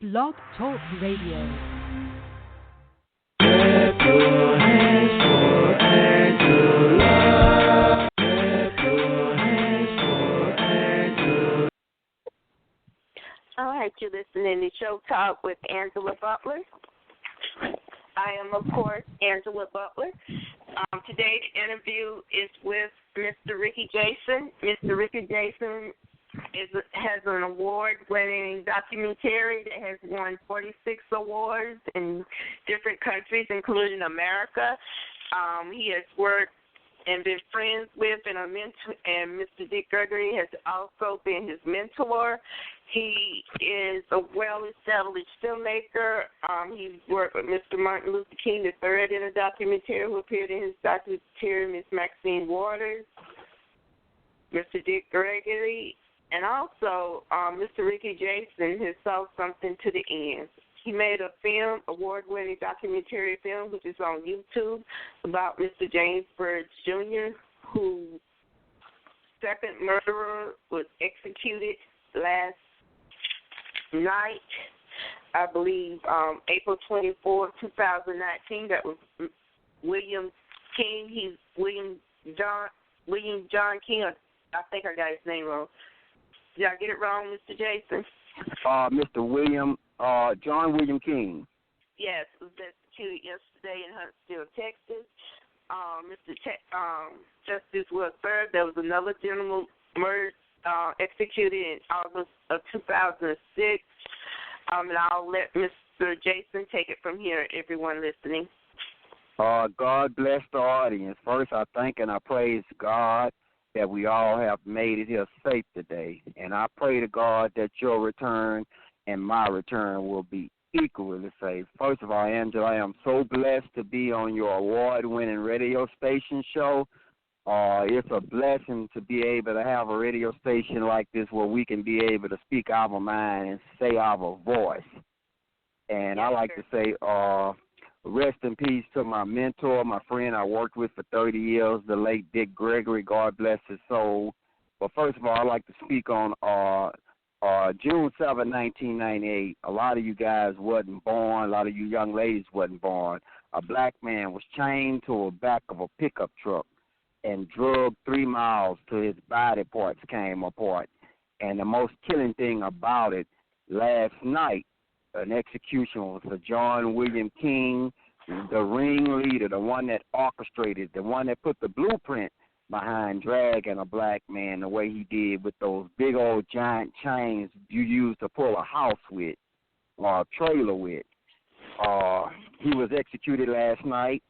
Blog Talk Radio. Clap your hands for Angela. Clap your hands for Angela. All right, you're listening to Show Talk with Angela Butler. I am, of course, Angela Butler. Today's interview is with Mr. Ricky Jason. Mr. Ricky Jason has an award-winning documentary that has won 46 awards in different countries, including America. He has worked and been friends with and a mentor, and Mr. Dick Gregory has also been his mentor. He is a well-established filmmaker. He's worked with Mr. Martin Luther King III in a documentary, who appeared in his documentary, Miss Maxine Waters, Mr. Dick Gregory, and also Mr. Ricky Jason has saw something to the end. He made a film, award-winning documentary film, which is on YouTube, about Mr. James Byrd Jr., whose second murderer was executed last night, I believe, April 24, 2019. That was William King. He's William John King. I think I got his name wrong. Did I get it wrong, Mr. Jason? Mr. John William King. Yes, it was executed yesterday in Huntsville, Texas. Justice was served. There was another gentleman murdered, executed in August of 2006. And I'll let Mr. Jason take it from here, everyone listening. God bless the audience. First, I thank and I praise God that we all have made it here safe today. And I pray to God that your return and my return will be equally safe. First of all, Angela, I am so blessed to be on your award-winning radio station show. It's a blessing to be able to have a radio station like this where we can be able to speak our mind and say our voice. And I like to say, rest in peace to my mentor, my friend I worked with for 30 years, the late Dick Gregory. God bless his soul. But first of all, I'd like to speak on June 7, 1998. A lot of you guys wasn't born. A lot of you young ladies wasn't born. A black man was chained to the back of a pickup truck and drugged 3 miles till his body parts came apart. And the most killing thing about it, last night, an execution was for John William King, the ringleader, the one that orchestrated, the one that put the blueprint behind dragging a black man the way he did with those big old giant chains you use to pull a house with or a trailer with. He was executed last night.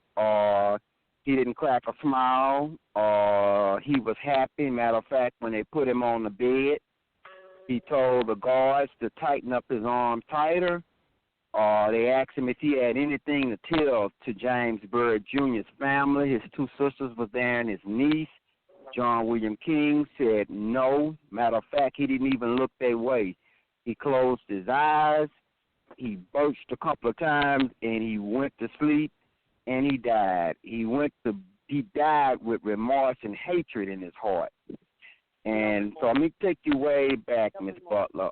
He didn't crack a smile. He was happy. Matter of fact, when they put him on the bed, he told the guards to tighten up his arms tighter. They asked him if he had anything to tell to James Byrd Jr.'s family. His 2 sisters was there and his niece. John William King said no. Matter of fact, he didn't even look their way. He closed his eyes. He burst a couple of times, and he went to sleep, and he died. He died with remorse and hatred in his heart. And so let me take you way back, Miss Butler.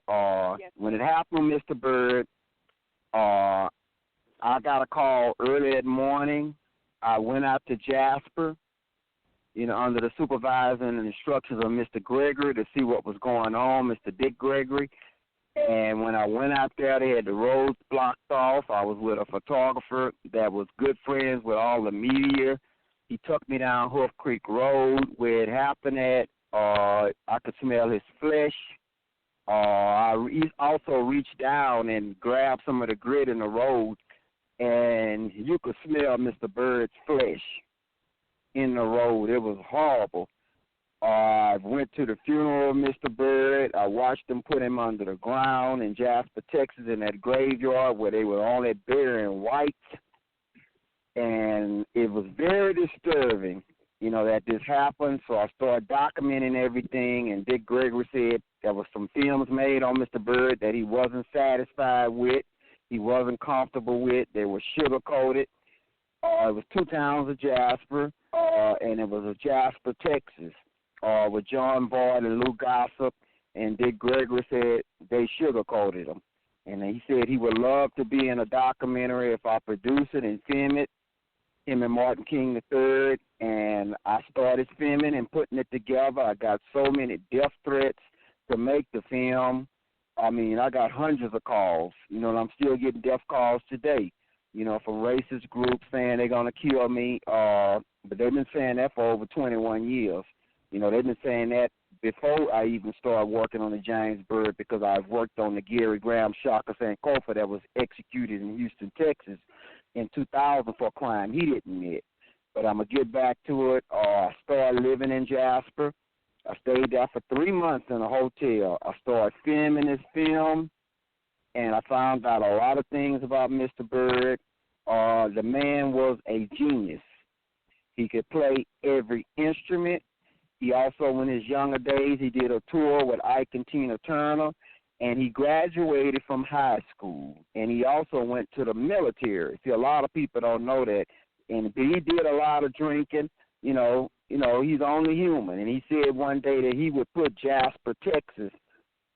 When it happened, Mr. Byrd, I got a call early that morning. I went out to Jasper, under the supervising and instructions of Mr. Gregory to see what was going on, Mr. Dick Gregory. And when I went out there, they had the roads blocked off. I was with a photographer that was good friends with all the media. He took me down Hoof Creek Road where it happened at. I could smell his flesh. I also reached down and grabbed some of the grit in the road, and you could smell Mr. Byrd's flesh in the road. It was horrible. I went to the funeral of Mr. Byrd. I watched them put him under the ground in Jasper, Texas, in that graveyard where they were only burying whites, and it was very disturbing, that this happened. So I started documenting everything, and Dick Gregory said there was some films made on Mr. Byrd that he wasn't satisfied with, he wasn't comfortable with. They were sugar-coated. It was 2 towns of Jasper, and it was a Jasper, Texas, with John Boyd and Lou Gossip, and Dick Gregory said they sugar-coated them. And he said he would love to be in a documentary if I produce it and film it, him and Martin King III. And I started filming and putting it together. I got so many death threats to make the film. I mean, I got hundreds of calls, and I'm still getting death calls today, from racist groups saying they're going to kill me. But they've been saying that for over 21 years. They've been saying that before I even started working on the James Byrd, because I've worked on the Gary Graham Shaka Sankofa that was executed in Houston, Texas in 2000 for a crime he didn't admit. But I'm going to get back to it. I started living in Jasper. I stayed there for 3 months in a hotel. I started filming this film, and I found out a lot of things about Mr. Byrd. The man was a genius. He could play every instrument. He also, in his younger days, he did a tour with Ike and Tina Turner, and he graduated from high school. And he also went to the military. See, a lot of people don't know that. And he did a lot of drinking. He's only human. And he said one day that he would put Jasper, Texas,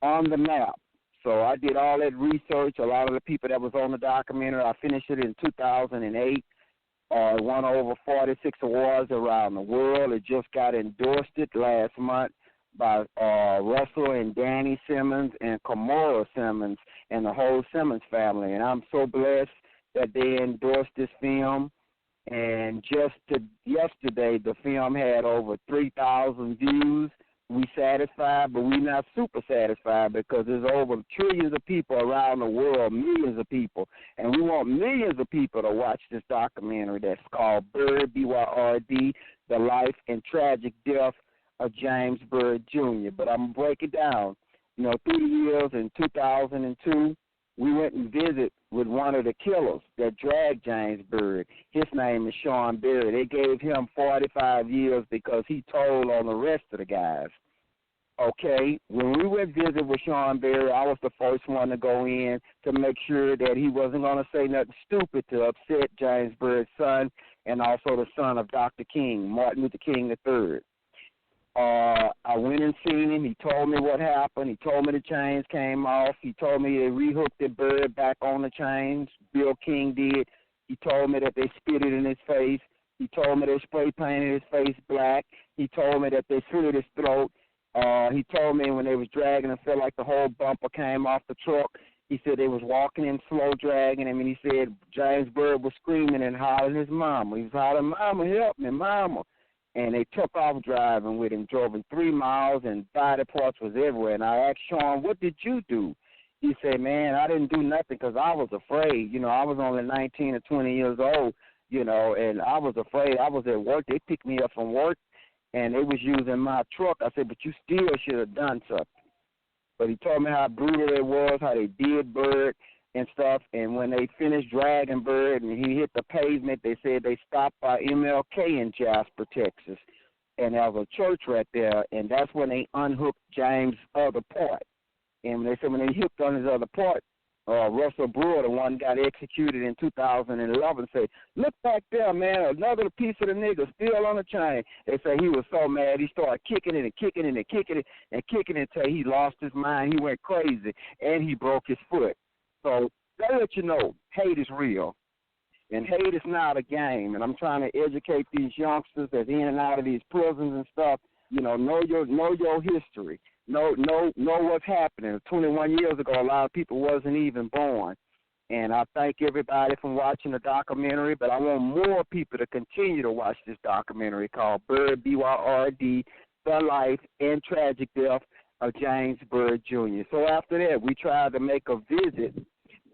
on the map. So I did all that research. A lot of the people that was on the documentary, I finished it in 2008. It won over 46 awards around the world. It just got endorsed last month by Russell and Danny Simmons and Kamora Simmons and the whole Simmons family. And I'm so blessed that they endorsed this film. And just yesterday, the film had over 3,000 views. We satisfied, but we're not super satisfied because there's over trillions of people around the world, millions of people, and we want millions of people to watch this documentary that's called Byrd, B-Y-R-D, The Life and Tragic Death of James Byrd Jr. But I'm going to break it down. Through the years in 2002, we went and visited with one of the killers that dragged James Byrd. His name is Sean Berry. They gave him 45 years because he told on the rest of the guys. Okay, when we went visit with Sean Berry, I was the first one to go in to make sure that he wasn't going to say nothing stupid to upset James Byrd's son and also the son of Dr. King, Martin Luther King III. I went and seen him. He told me what happened. He told me the chains came off. He told me they rehooked the Byrd back on the chains. Bill King did. He told me that they spit it in his face. He told me they spray painted his face black. He told me that they slit his throat. He told me when they was dragging him, felt like the whole bumper came off the truck. He said they was walking him, slow dragging him, and he said James Byrd was screaming and hollering his mama. He was hollering, "Mama, help me, mama." And they took off driving with him, drove him 3 miles, and body parts was everywhere. And I asked Sean, "What did you do?" He said, "Man, I didn't do nothing because I was afraid. I was only 19 or 20 years old, and I was afraid. I was at work. They picked me up from work, and they was using my truck." I said, "But you still should have done something." But he told me how brutal it was, how they did Byrd and stuff. And when they finished dragging Byrd and he hit the pavement, they said they stopped by MLK in Jasper, Texas. And there was a church right there, and that's when they unhooked James' other part. And they said when they hooked on his other part, Russell Brewer, the one got executed in 2011, said, "Look back there, man, another piece of the nigga still on the chain." They say he was so mad, he started kicking it and kicking it and kicking it and kicking it until he lost his mind. He went crazy, and he broke his foot. So that let you know hate is real, and hate is not a game. And I'm trying to educate these youngsters that's in and out of these prisons and stuff. Know your history. Know what's happening. 21 years ago, a lot of people wasn't even born. And I thank everybody for watching the documentary, but I want more people to continue to watch this documentary called Byrd, B-Y-R-D, The Life and Tragic Death of James Byrd Jr. So after that, we tried to make a visit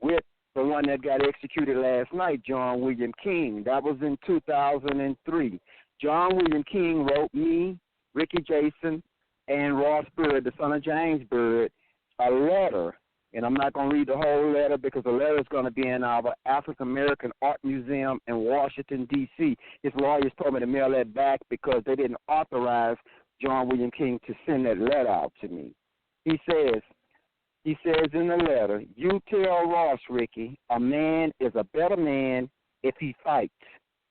with the one that got executed last night, John William King. That was in 2003. John William King wrote me, Ricky Jason, and Ross Byrd, the son of James Byrd, a letter. And I'm not going to read the whole letter because the letter is going to be in our African American Art Museum in Washington, D.C. His lawyers told me to mail that back because they didn't authorize John William King to send that letter out to me. He says in the letter, "You tell Ross, Ricky, a man is a better man if he fights."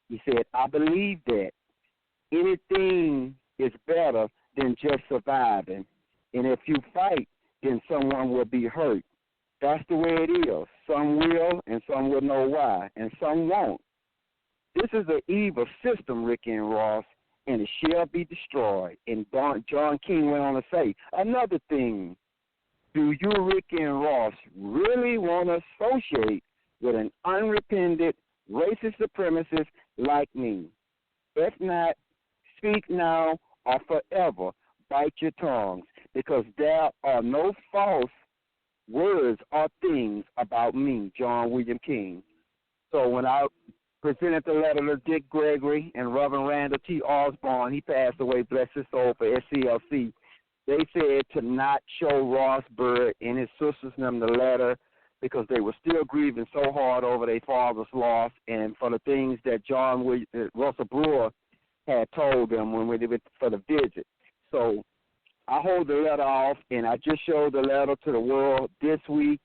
He said, "I believe that. Anything is better than just surviving. And if you fight, then someone will be hurt. That's the way it is. Some will, and some will know why, and some won't. This is an evil system, Ricky and Ross, and it shall be destroyed. And John King went on to say, another thing, do you, Ricky and Ross, really want to associate with an unrepentant, racist supremacist like me? If not, speak now or forever bite your tongues, because there are no false words or things about me, John William King. So when I presented the letter to Dick Gregory and Reverend Randall T. Osborne, he passed away, bless his soul, for SCLC, they said to not show Ross Byrd and his sisters them the letter because they were still grieving so hard over their father's loss and for the things that Russell Brewer had told them when they went for the visit. So I hold the letter off, and I just showed the letter to the world this week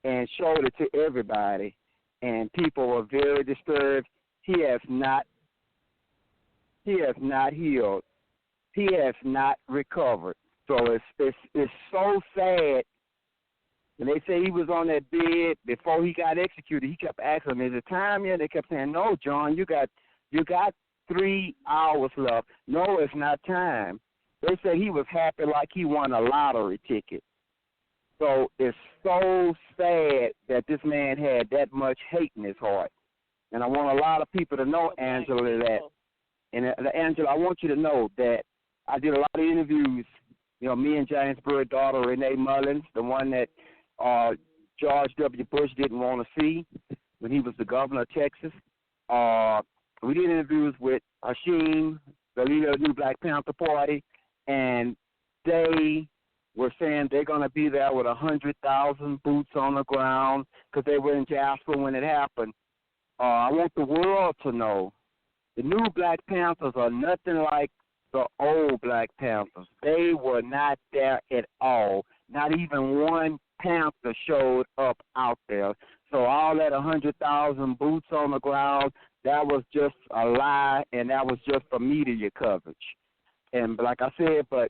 and showed it to everybody, and people were very disturbed. He has not healed. He has not recovered. So it's so sad. When they say he was on that bed before he got executed, he kept asking them, is it time yet? They kept saying, no, John, you got 3 hours left. No, it's not time. They said he was happy like he won a lottery ticket. So it's so sad that this man had that much hate in his heart. And I want a lot of people to know, Angela, that. And Angela, I want you to know that I did a lot of interviews. You know, me and James Byrd's daughter, Renee Mullins, the one that George W. Bush didn't want to see when he was the governor of Texas. We did interviews with Hashim, the leader of the New Black Panther Party, and they were saying they're going to be there with 100,000 boots on the ground because they were in Jasper when it happened. I want the world to know the new Black Panthers are nothing like the old Black Panthers. They were not there at all. Not even one Panther showed up out there. So all that 100,000 boots on the ground, that was just a lie, and that was just for media coverage. And like I said, but,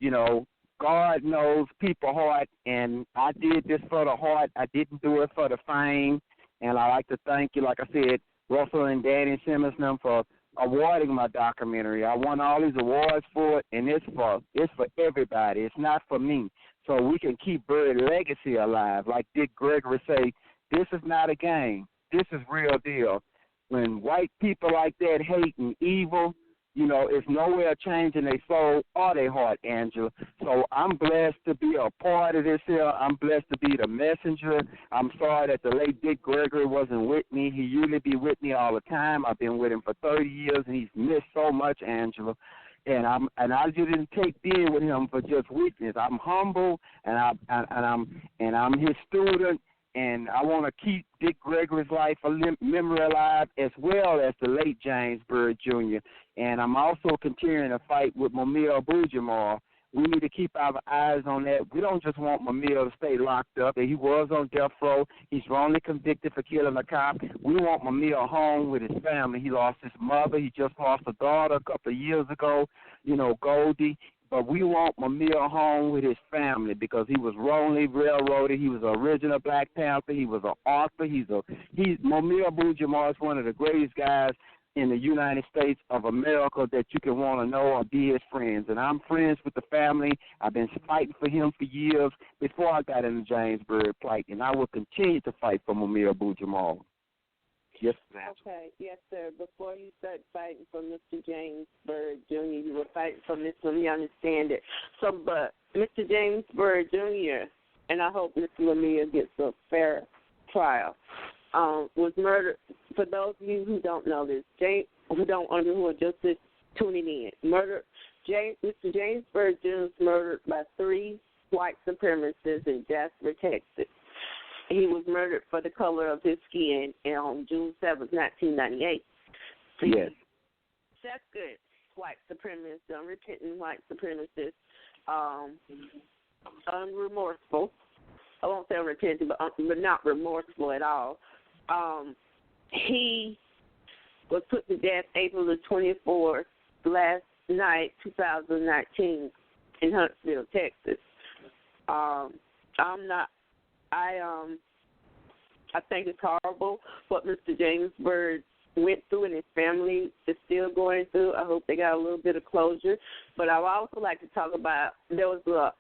you know, God knows people's heart, and I did this for the heart. I didn't do it for the fame. And I like to thank you, like I said, Russell and Danny Simmons and them for awarding my documentary. I won all these awards for it, and it's for everybody. It's not for me. So we can keep Bird's legacy alive. Like Dick Gregory say, this is not a game. This is real deal. When white people like that hate and evil, you know, it's nowhere changing their soul or their heart, Angela. So I'm blessed to be a part of this here. I'm blessed to be the messenger. I'm sorry that the late Dick Gregory wasn't with me. He usually be with me all the time. I've been with him for 30 years, and he's missed so much, Angela. And I just didn't take being with him for just weakness. I'm humble, and I'm his student. And I want to keep Dick Gregory's life memory alive, as well as the late James Byrd Jr. And I'm also continuing to fight with Mumia Abu-Jamal. We need to keep our eyes on that. We don't just want Mumia to stay locked up. He was on death row. He's wrongly convicted for killing a cop. We want Mumia home with his family. He lost his mother. He just lost a daughter a couple of years ago, you know, Goldie. But we want Mumia home with his family because he was wrongly railroaded. He was an original Black Panther. He was an author. Mumia Abu-Jamal is one of the greatest guys in the United States of America that you can want to know or be his friends. And I'm friends with the family. I've been fighting for him for years before I got into James Byrd plight, and I will continue to fight for Mumia Abu-Jamal. Yes, ma'am. Okay, yes, sir. Before you start fighting for Mr. James Byrd Jr., you were fighting for Mr. Lemire, understand it. So, but Mr. James Byrd Jr., and I hope Mr. Lemire gets a fair trial, was murdered. For those of you who don't know this, who are just tuning in, Mr. James Byrd Jr. was murdered by 3 white supremacists in Jasper, Texas. He was murdered for the color of his skin on June 7th, 1998. Yes. That's good. White supremacists, unrepentant white supremacists, unremorseful. I won't say unrepentant, but not remorseful at all. He was put to death April the 24th, last night, 2019, in Huntsville, Texas. I'm not I think it's horrible what Mr. James Byrd went through and his family is still going through. I hope they got a little bit of closure. But I would also like to talk about there was a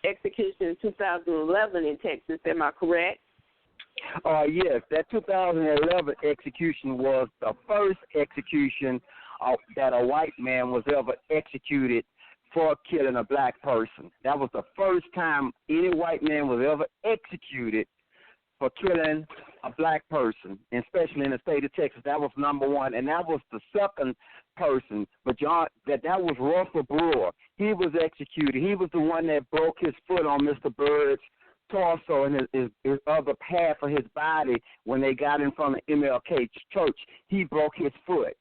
execution in 2011 in Texas. Am I correct? Yes, that 2011 execution was the first execution that a white man was ever executed for killing a black person. That was the first time any white man was ever executed for killing a black person, especially in the state of Texas. That was number one, and that was the second person. But that was Russell Brewer. He was executed. He was the one that broke his foot on Mr. Byrd's torso and his other half of his body when they got in front of MLK Church. He broke his foot.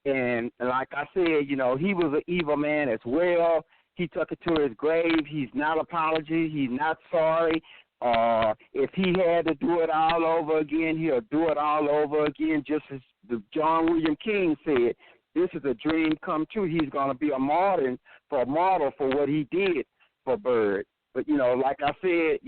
And like I said, he was an evil man as well. He took it to his grave. He's not apology. He's not sorry. If he had to do it all over again, he'll do it all over again, just as John William King said. This is a dream come true. He's going to be a model for what he did for Byrd. But, like I said,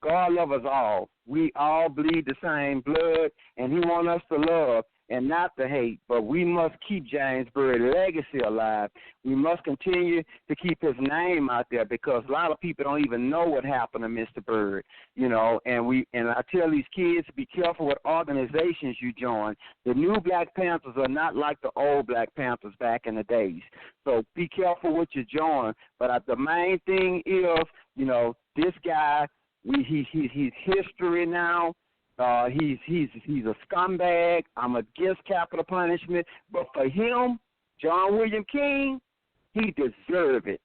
God loves us all. We all bleed the same blood, and he wants us to love and not to hate. But we must keep James Byrd's legacy alive. We must continue to keep his name out there because a lot of people don't even know what happened to Mr. Byrd, and I tell these kids, be careful what organizations you join. The new Black Panthers are not like the old Black Panthers back in the days. So be careful what you join. But the main thing is, this guy, he's history now. He's a scumbag. I'm against capital punishment. But for him, John William King, he deserved it.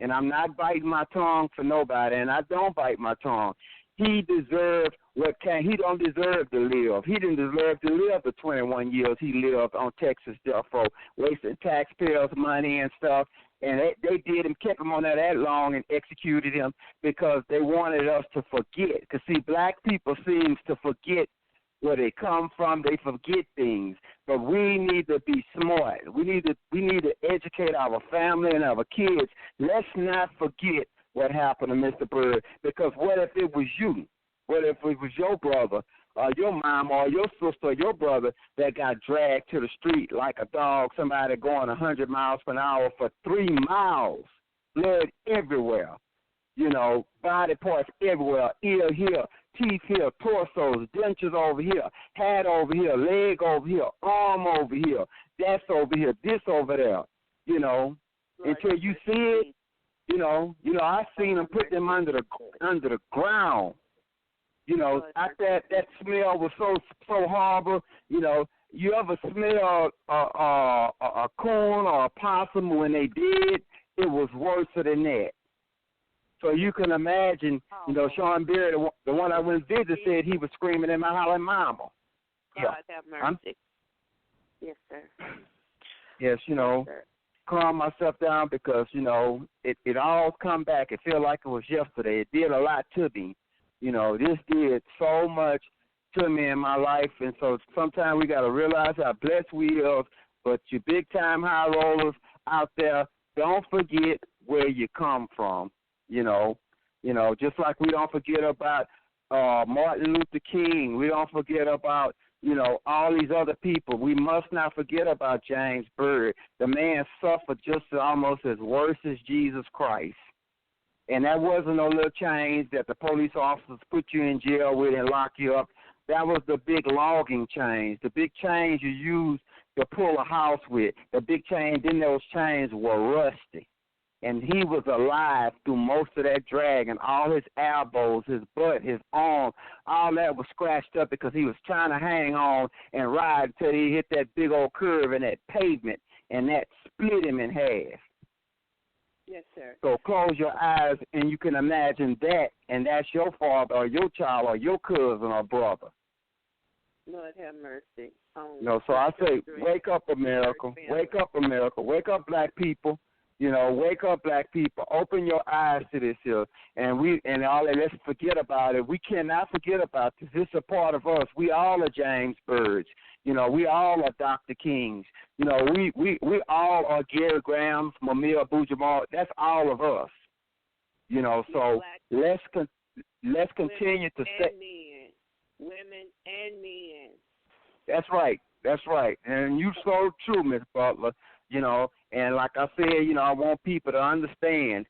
And I'm not biting my tongue for nobody, and I don't bite my tongue. He deserved he don't deserve to live. He didn't deserve to live the 21 years he lived on Texas death row, wasting taxpayers' money and stuff. And they did him, kept him on there that long and executed him because they wanted us to forget. Because, see, black people seems to forget where they come from. They forget things. But we need to be smart. We need to educate our family and our kids. Let's not forget what happened to Mr. Byrd, because what if it was you? What if it was your brother or your mom or your sister or your brother that got dragged to the street like a dog, somebody going 100 miles per hour for 3 miles, blood everywhere, body parts everywhere, ear here, teeth here, torsos, dentures over here, hat over here, leg over here, arm over here, that's over here, this over there, until you see it. I seen them put them under the ground. That smell was so horrible. You ever smell a coon or a possum when they did? It was worse than that. So you can imagine, Sean Beard, the one I went to visit, said he was screaming in my hollering mama. God have mercy. Yes, sir. Yes, calm myself down because, it all come back. It feel like it was yesterday. It did a lot to me. This did so much to me in my life, and so sometimes we got to realize how blessed we are. But you big-time high rollers out there, don't forget where you come from, just like we don't forget about Martin Luther King. We don't forget about all these other people. We must not forget about James Byrd. The man suffered just almost as worse as Jesus Christ. And that wasn't no little chains that the police officers put you in jail with and lock you up. That was the big logging chains, the big chains you use to pull a house with. The big chain, then those chains were rusty. And he was alive through most of that drag, and all his elbows, his butt, his arm, all that was scratched up because he was trying to hang on and ride until he hit that big old curve in that pavement, and that split him in half. Yes, sir. So close your eyes, and you can imagine that, and that's your father or your child or your cousin or brother. Lord have mercy. So I say, wake up, America. Wake up, America. Wake up, black people. Wake up, black people. Open your eyes to this here, and all that. Let's forget about it. We cannot forget about this. This is a part of us. We all are James Byrds. We all are Dr. Kings. We all are Gary Grahams, Mamiya Abu-Jamal. That's all of us. So let's let's continue to stay. Women and men. That's right. That's right. And you so true, Miss Butler. And like I said, I want people to understand,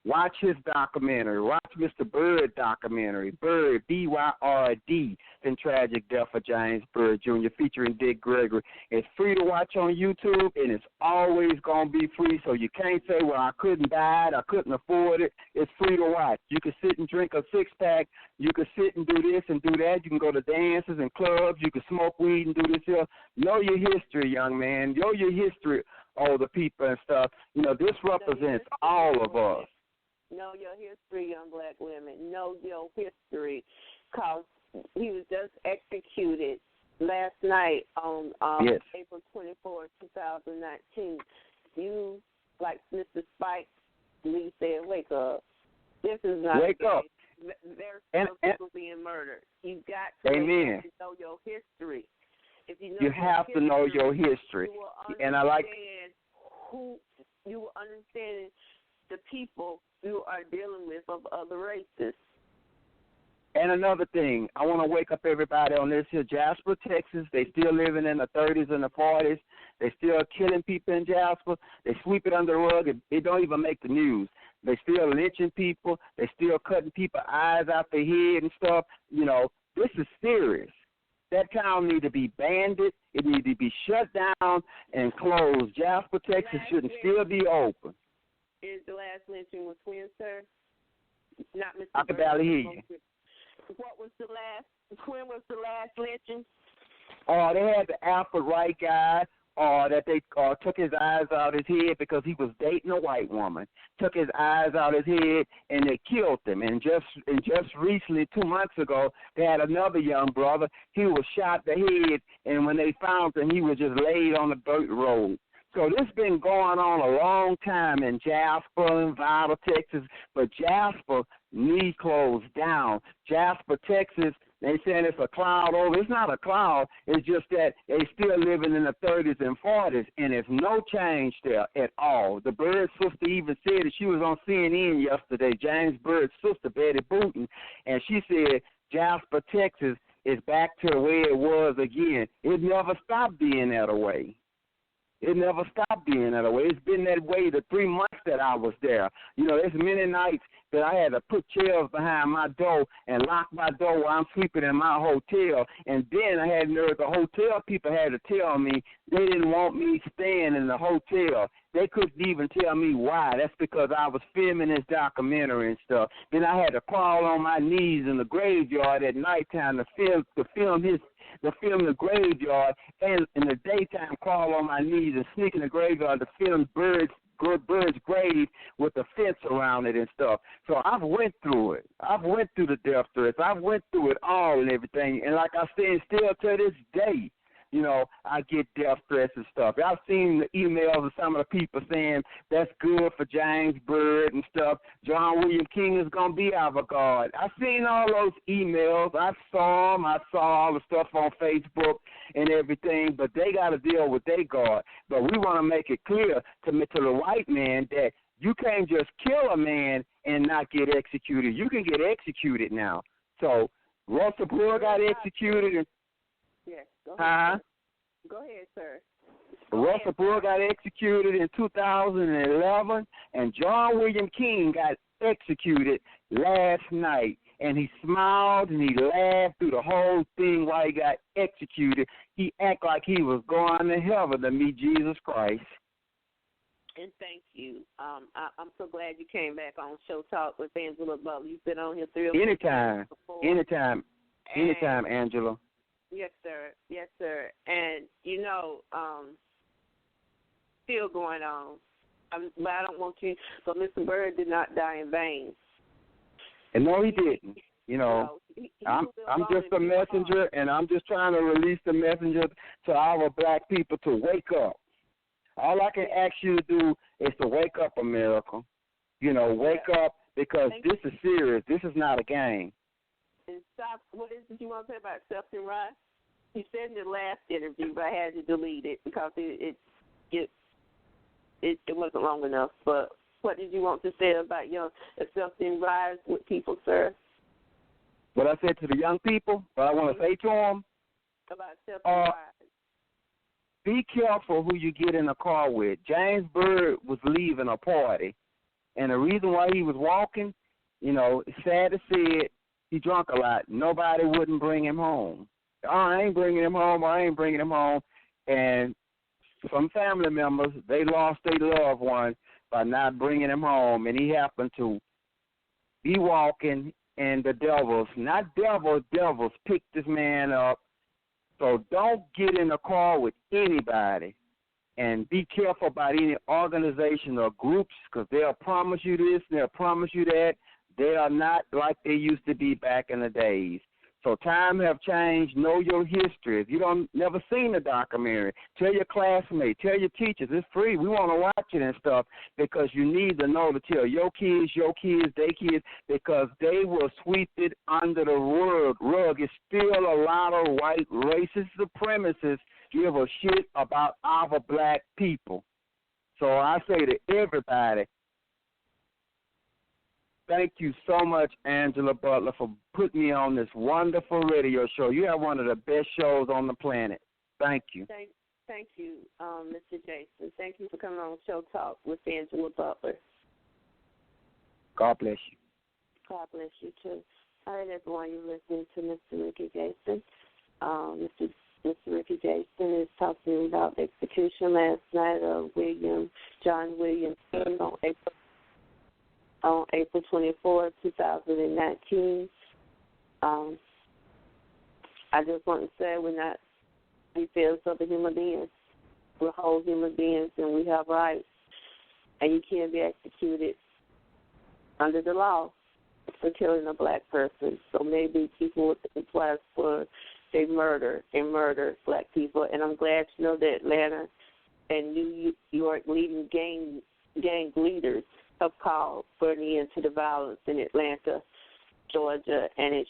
watch his documentary. Watch Mr. Byrd documentary. Byrd, B-Y-R-D, The Tragic Death of James Byrd Jr., featuring Dick Gregory. It's free to watch on YouTube, and it's always going to be free, so you can't say, well, I couldn't buy it, I couldn't afford it. It's free to watch. You can sit and drink a six-pack. You can sit and do this and do that. You can go to dances and clubs. You can smoke weed and do this here. Know your history, young man. Know your history, older people and stuff. This represents all of us. Know your history, young black women. Know your history, because he was just executed last night on April 24, 2019. You, like Mr. Spike Lee said, wake up. This is not wake up. There's still people being murdered. You've got to know your history. If you have to know your history. And I like who you will understand the people you are dealing with of other races. And another thing, I want to wake up everybody on this here. Jasper, Texas, they still living in the 30s and the 40s. They still killing people in Jasper. They sweep it under the rug. It don't even make the news. They still lynching people. They still cutting people's eyes out their head and stuff. This is serious. That town need to be banned. It need to be shut down and closed. Jasper, Texas shouldn't still be open. Is the last lynching was when, sir? Not Mr. I can barely hear you. When was the last lynching? They had the Alfred Wright guy, that they took his eyes out of his head because he was dating a white woman. Took his eyes out of his head and they killed him. And just recently, 2 months ago, they had another young brother. He was shot in the head, and when they found him, he was just laid on the dirt road. So this has been going on a long time in Jasper and Vital, Texas, but Jasper needs closed down. Jasper, Texas, they saying it's a cloud over. It's not a cloud. It's just that they still living in the 30s and 40s, and there's no change there at all. The Byrd sister even said that she was on CNN yesterday, James Byrd's sister, Betty Booton, and she said Jasper, Texas is back to the way it was again. It never stopped being that way. It never stopped being that way. It's been that way the 3 months that I was there. There's many nights that I had to put chairs behind my door and lock my door while I'm sleeping in my hotel. And then I had nerve. The hotel people had to tell me they didn't want me staying in the hotel. They couldn't even tell me why. That's because I was filming this documentary and stuff. Then I had to crawl on my knees in the graveyard at nighttime to film the graveyard, and in the daytime crawl on my knees and sneak in the graveyard to film Bird's grave with a fence around it and stuff. So I've went through it. I've went through the death threats. I've went through it all and everything. And like I said, still to this day, I get death threats and stuff. I've seen the emails of some of the people saying that's good for James Byrd and stuff. John William King is going to be our God. I've seen all those emails. I saw them. I saw all the stuff on Facebook and everything, but they got to deal with their God. But we want to make it clear to the white man that you can't just kill a man and not get executed. You can get executed now. So Russell Brewer got executed and yes, go ahead. Go ahead, sir. Russell Brewer got executed in 2011, and John William King got executed last night. And he smiled and he laughed through the whole thing while he got executed. He acted like he was going to heaven to meet Jesus Christ. And thank you. I'm so glad you came back on Show Talk with Angela Butler. You've been on here 3 or 4 times before. Anytime, Angela. Yes, sir. Yes, sir. And, still going on. But I don't want you, but Mr. Byrd did not die in vain. And no, he didn't. I'm just a messenger, and I'm just trying to release the messenger to our black people to wake up. All I can ask you to do is to wake up, America. Wake up, because this is serious. This is not a game. And stop. What is it you want to say about accepting rights? You said in the last interview, but I had to delete it because it wasn't long enough. But what did you want to say about accepting rights with people, sir? what I said to the young people, what I want to say to them, about self-reliance. Be careful who you get in a car with. James Byrd was leaving a party, and the reason why he was walking, it's sad to say it, he drunk a lot. Nobody wouldn't bring him home. Oh, I ain't bringing him home. And some family members, they lost their loved one by not bringing him home, and he happened to be walking, and the devils picked this man up. So don't get in a car with anybody, and be careful about any organization or groups, because they'll promise you this, they'll promise you that. They are not like they used to be back in the days. So time have changed. Know your history. If you don't never seen the documentary, tell your classmates, tell your teachers. It's free. We want to watch it and stuff, because you need to know to tell your kids, their kids, because they will sweep it under the rug. It's still a lot of white racist supremacists give a shit about our black people. So I say to everybody, thank you so much, Angela Butler, for putting me on this wonderful radio show. You have one of the best shows on the planet. Thank you. Thank you, Mr. Jason. Thank you for coming on Show Talk with Angela Butler. God bless you. God bless you, too. All right, everyone, you're listening to Mr. Ricky Jason. Mr. Ricky Jason is talking about the execution last night of John Williams on April 24, 2019. I just want to say we feel other human beings. We're whole human beings, and we have rights, and you can't be executed under the law for killing a black person. So maybe people would think twice for they murder black people. And I'm glad to know that Atlanta and New York leading gang leaders have called for an end to the violence in Atlanta, Georgia, and in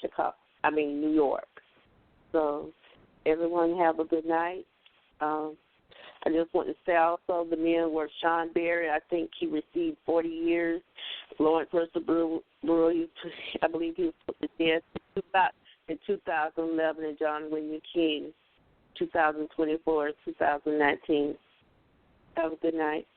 New York. So everyone have a good night. I just want to say also the men were Sean Berry. I think he received 40 years. Lawrence Russell Brewer, I believe he was put to death in 2011, and John William King, 2024, 2019. Have a good night.